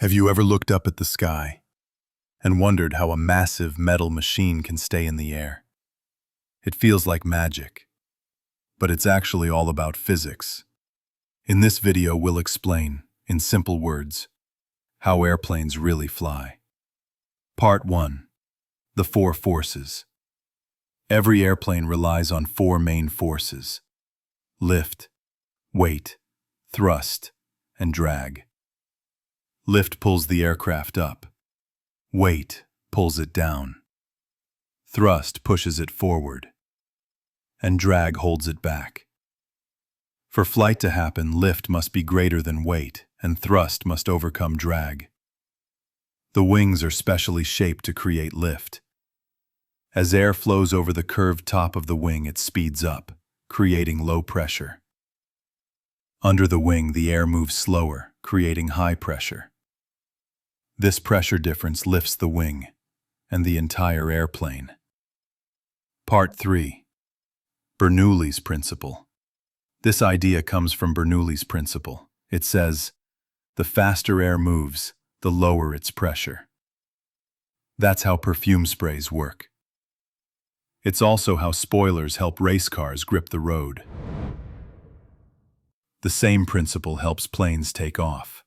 Have you ever looked up at the sky and wondered how a massive metal machine can stay in the air? It feels like magic, but it's actually all about physics. In this video, we'll explain, in simple words, how airplanes really fly. Part 1. The four forces. Every airplane relies on four main forces: lift, weight, thrust, and drag. Lift pulls the aircraft up. Weight pulls it down. Thrust pushes it forward. And drag holds it back. For flight to happen, lift must be greater than weight, and thrust must overcome drag. The wings are specially shaped to create lift. As air flows over the curved top of the wing, it speeds up, creating low pressure. Under the wing, the air moves slower, creating high pressure. This pressure difference lifts the wing and the entire airplane. Part 3. Bernoulli's principle. This idea comes from Bernoulli's principle. It says, the faster air moves, the lower its pressure. That's how perfume sprays work. It's also how spoilers help race cars grip the road. The same principle helps planes take off.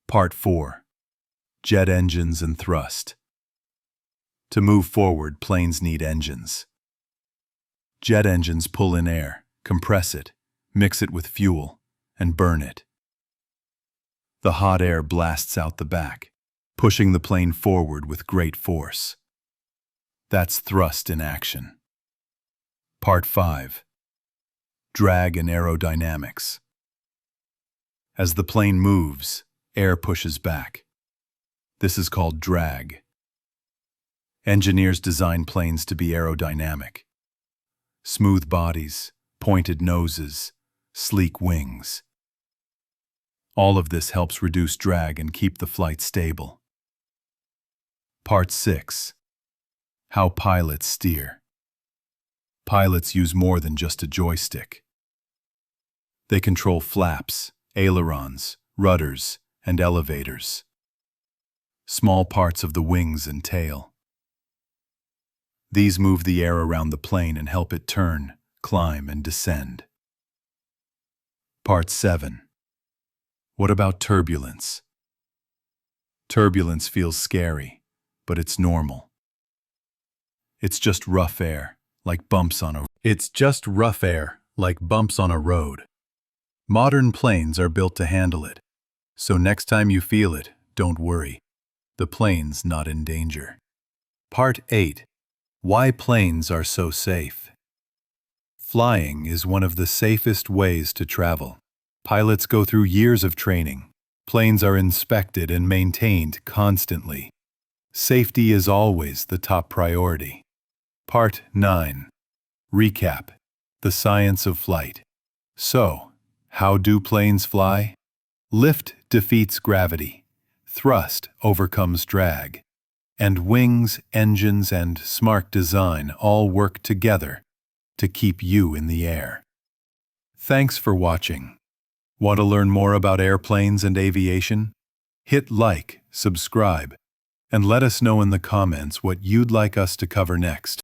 Part 4. Jet engines and thrust. To move forward, planes need engines. Jet engines pull in air, compress it, mix it with fuel, and burn it. The hot air blasts out the back, pushing the plane forward with great force. That's thrust in action. Part 5. Drag and aerodynamics. As the plane moves, air pushes back. This is called drag. Engineers design planes to be aerodynamic. Smooth bodies, pointed noses, sleek wings. All of this helps reduce drag and keep the flight stable. Part 6. How pilots steer. Pilots use more than just a joystick. They control flaps, ailerons, rudders, and elevators. Small parts of the wings and tail. These move the air around the plane and help it turn, climb, and descend. Part 7. What about turbulence? Turbulence feels scary, but it's normal. It's just rough air, like bumps on a road. Modern planes are built to handle it, so next time you feel it, don't worry. The plane's not in danger. Part 8. Why planes are so safe. Flying is one of the safest ways to travel. Pilots go through years of training. Planes are inspected and maintained constantly. Safety is always the top priority. Part 9. Recap. The science of flight. So, how do planes fly? Lift defeats gravity. Thrust overcomes drag. And wings, engines, and smart design all work together to keep you in the air. Thanks for watching. Want to learn more about airplanes and aviation? Hit like, subscribe, and let us know in the comments what you'd like us to cover next.